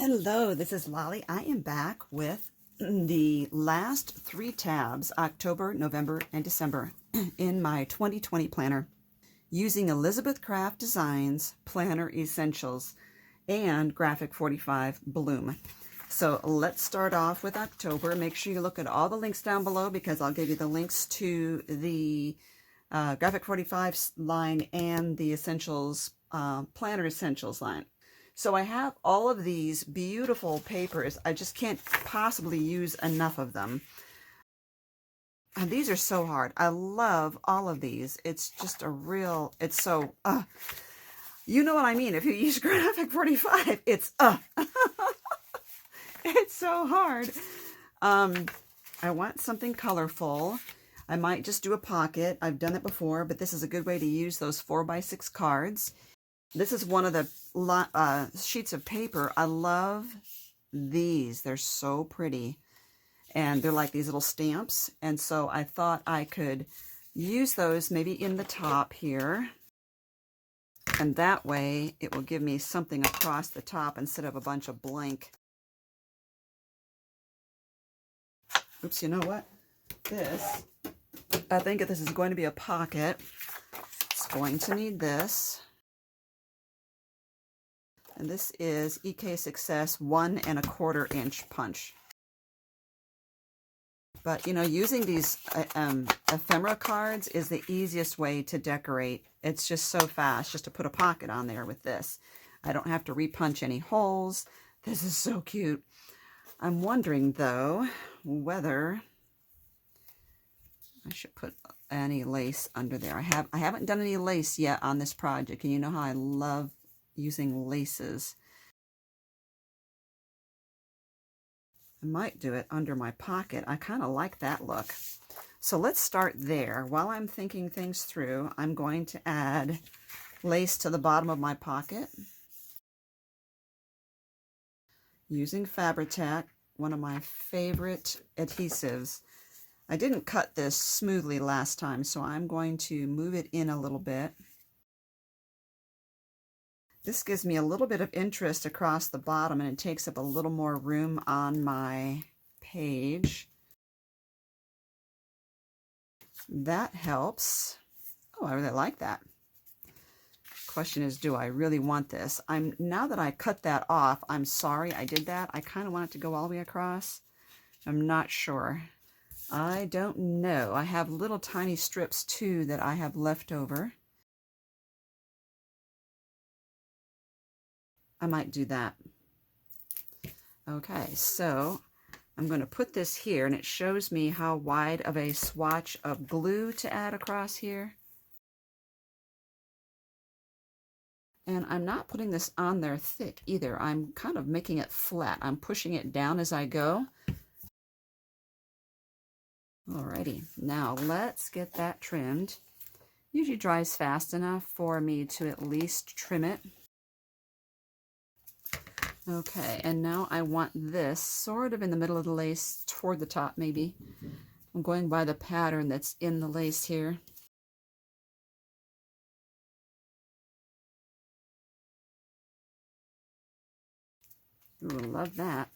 Hello, this is Lolly. I am back with the last 3 tabs, October, November, and December, in my 2020 planner, using Elizabeth Craft Designs Planner Essentials and Graphic 45 Bloom. So let's start off with October. Make sure you look at all the links down below because I'll give you the links to the Graphic 45 line and the Essentials Planner Essentials line. So I have all of these beautiful papers. I just can't possibly use enough of them. And these are so hard. I love all of these. It's just a real, it's so, you know what I mean. If you use Graphic 45, it's, it's so hard. I want something colorful. I might just do a pocket. I've done it before, but this is a good way to use those 4x6 cards. This is one of the sheets of paper. I love these. They're so pretty. And they're like these little stamps. And so I thought I could use those maybe in the top here. And that way it will give me something across the top instead of a bunch of blank. Oops, you know what? I think if this is going to be a pocket, it's going to need this. And this is EK Success 1 1/4 inch punch. But you know, using these ephemera cards is the easiest way to decorate. It's just so fast just to put a pocket on there with this. I don't have to repunch any holes. This is so cute. I'm wondering though whether I should put any lace under there. I haven't done any lace yet on this project, and you know how I love using laces. I might do it under my pocket. I kind of like that look. So let's start there. While I'm thinking things through, I'm going to add lace to the bottom of my pocket using Fabri-Tac, one of my favorite adhesives. I didn't cut this smoothly last time, so I'm going to move it in a little bit. This gives me a little bit of interest across the bottom, and it takes up a little more room on my page. That helps. Oh, I really like that. Question is, do I really want this? Now that I cut that off, I'm sorry I did that. I kind of want it to go all the way across. I'm not sure. I don't know. I have little tiny strips too that I have left over. I might do that. Okay, so I'm going to put this here, and it shows me how wide of a swatch of glue to add across here. And I'm not putting this on there thick either. I'm kind of making it flat. I'm pushing it down as I go. Alrighty, now let's get that trimmed. Usually dries fast enough for me to at least trim it. Okay, and now I want this sort of in the middle of the lace, toward the top maybe. I'm going by the pattern that's in the lace here. Ooh, love that.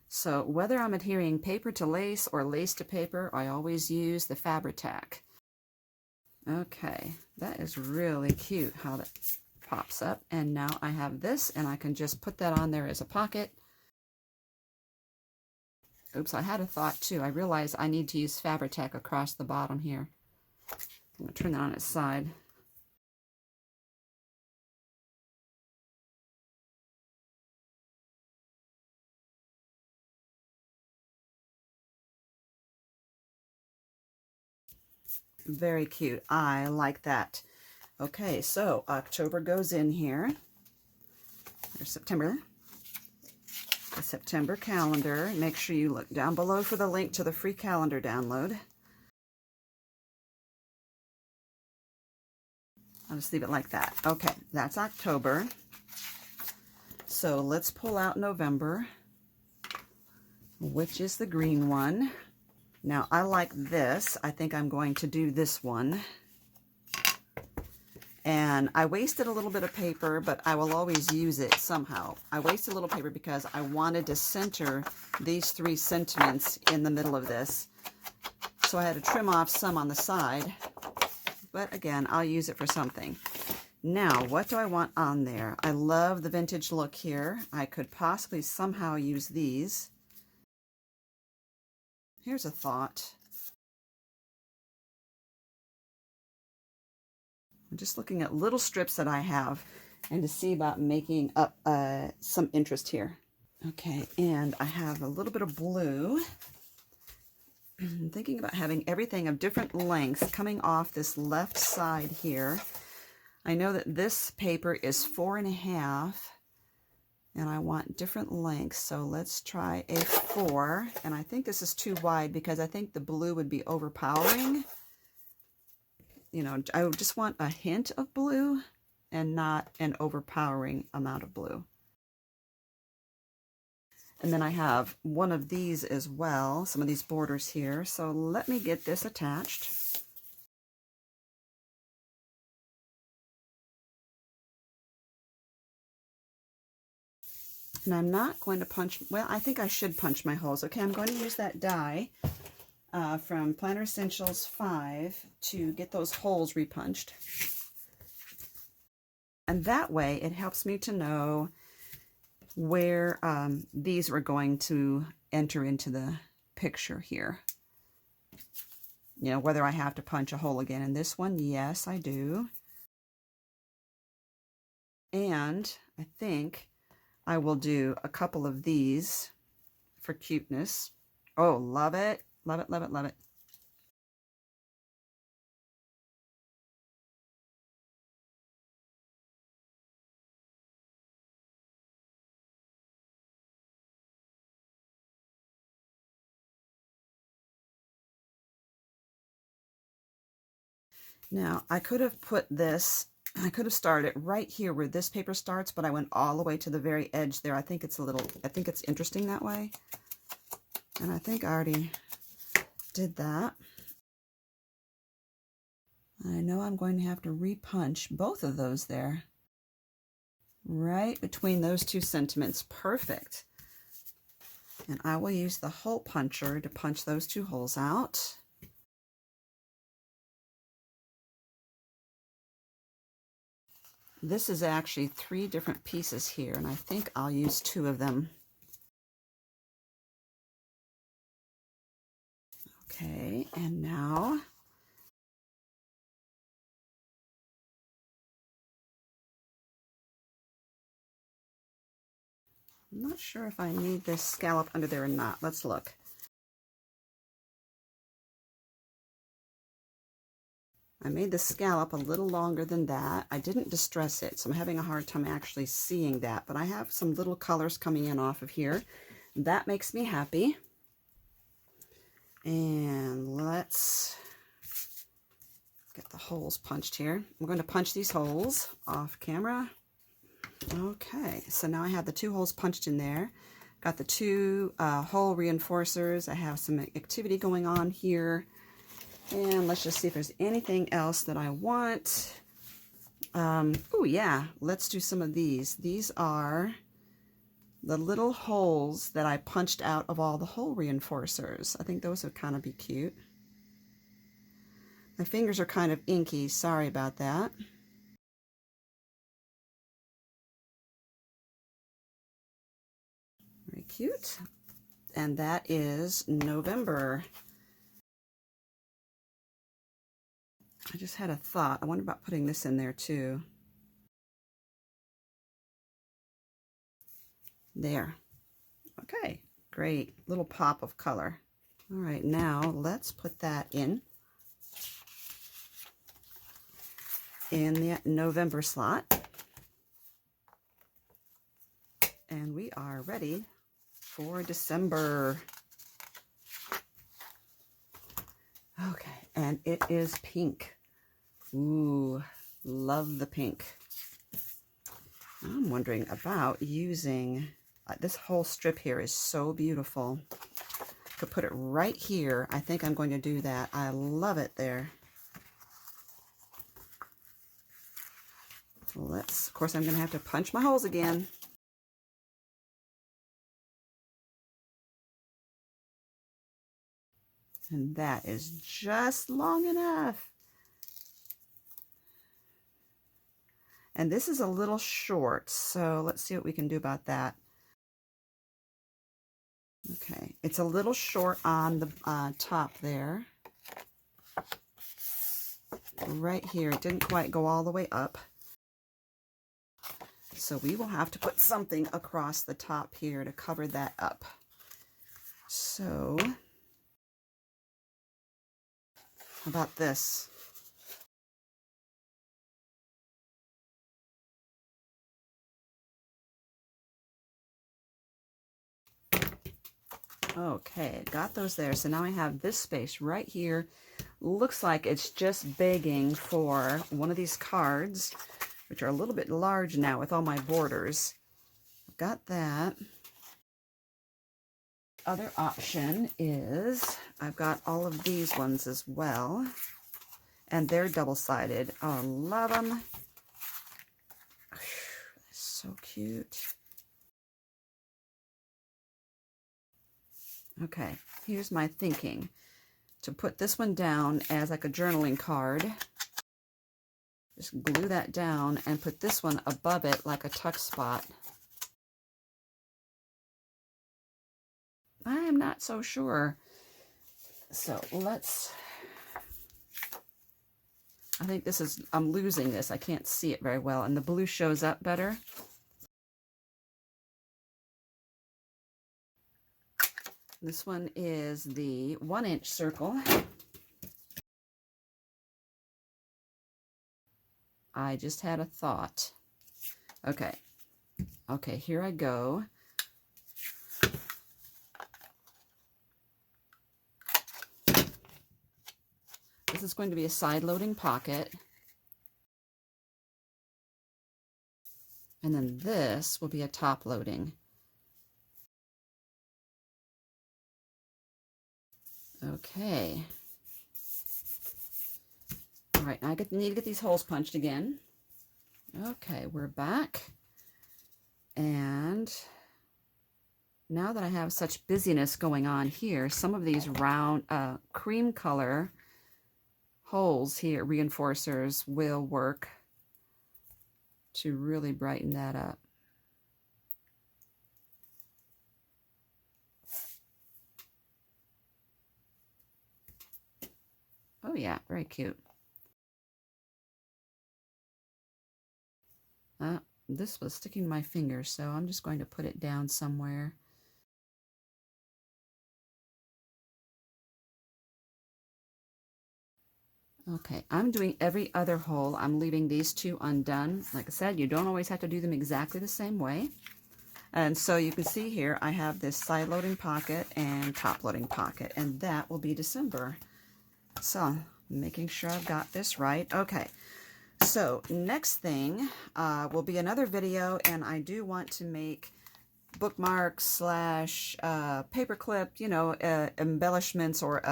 So whether I'm adhering paper to lace or lace to paper, I always use the Fabri-Tac. Okay, that is really cute how that pops up. And now I have this, and I can just put that on there as a pocket. Oops, I had a thought too. I realized I need to use Fabri-Tac across the bottom here. I'm going to turn that on its side. Very cute. I like that. Okay, so October goes in here. There's September. The September calendar. Make sure you look down below for the link to the free calendar download. I'll just leave it like that. Okay, that's October. So let's pull out November, which is the green one. Now, I like this. I think I'm going to do this one. And I wasted a little bit of paper, but I will always use it somehow. I wasted a little paper because I wanted to center these 3 sentiments in the middle of this. So I had to trim off some on the side, but again, I'll use it for something. Now, what do I want on there? I love the vintage look here. I could possibly somehow use these. Here's a thought. I'm just looking at little strips that I have and to see about making up some interest here. Okay, and I have a little bit of blue. I'm thinking about having everything of different lengths coming off this left side here. I know that this paper is 4.5 and I want different lengths, so let's try a 4. And I think this is too wide because I think the blue would be overpowering. You know, I would just want a hint of blue and not an overpowering amount of blue. And then I have one of these as well, some of these borders here. So let me get this attached. And I'm not going to punch, well, I think I should punch my holes. Okay, I'm going to use that die from Planner Essentials 5 to get those holes repunched. And that way it helps me to know where these are going to enter into the picture here. You know, whether I have to punch a hole again in this one. Yes, I do. And I think I will do a couple of these for cuteness. Oh, love it. Love it, love it, love it. Now, I could have put this, I could have started right here where this paper starts, but I went all the way to the very edge there. I think it's interesting that way. And I think I already did that. I know I'm going to have to repunch both of those there. Right between those 2 sentiments. Perfect. And I will use the hole puncher to punch those 2 holes out. This is actually 3 different pieces here, and I think I'll use 2 of them. Okay, and now I'm not sure if I need this scallop under there or not. Let's look. I made the scallop a little longer than that. I didn't distress it, so I'm having a hard time actually seeing that, but I have some little colors coming in off of here. That makes me happy. And let's get the holes punched here. I'm going to punch these holes off camera. Okay, so now I have the 2 holes punched in there. Got the 2 hole reinforcers. I have some activity going on here. And let's just see if there's anything else that I want. Oh yeah, let's do some of these. These are the little holes that I punched out of all the hole reinforcers. I think those would kind of be cute. My fingers are kind of inky, sorry about that. Very cute. And that is November. I just had a thought. I wonder about putting this in there too. There. Okay, great. Little pop of color. All right, now let's put that in the November slot. And we are ready for December. Okay, and it is pink. Ooh, love the pink. I'm wondering about using, this whole strip here is so beautiful. Could put it right here. I think I'm going to do that. I love it there. Of course, I'm going to have to punch my holes again. And that is just long enough. And this is a little short, so let's see what we can do about that. Okay, it's a little short on the top there. Right here, it didn't quite go all the way up. So we will have to put something across the top here to cover that up. So, how about this? Okay, got those there. So now I have this space right here. Looks like it's just begging for one of these cards, which are a little bit large now with all my borders. Got that. Other option is I've got all of these ones as well, and they're double-sided. Oh, I love them. So cute. Okay, here's my thinking. To put this one down as like a journaling card, just glue that down and put this one above it like a tuck spot. I am not so sure. So I think this is, I'm losing this. I can't see it very well, and the blue shows up better. This one is the 1-inch circle. I just had a thought. Okay, here I go. This is going to be a side-loading pocket. And then this will be a top-loading. Okay. All right, now I need to get these holes punched again. Okay, we're back. And now that I have such busyness going on here, some of these round cream color holes here, reinforcers, will work to really brighten that up. Oh yeah, very cute. This was sticking my finger, so I'm just going to put it down somewhere. Okay, I'm doing every other hole. I'm leaving these two undone. Like I said, you don't always have to do them exactly the same way. And so you can see here, I have this side-loading pocket and top-loading pocket, and that will be December. So, making sure I've got this right. Okay, so next thing will be another video, and I do want to make bookmarks slash paperclip, you know, embellishments or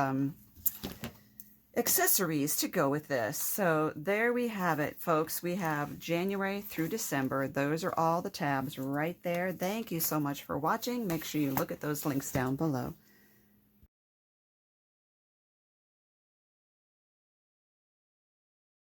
accessories to go with this. So there we have it, folks. We have January through December. Those are all the tabs right there. Thank you so much for watching. Make sure you look at those links down below.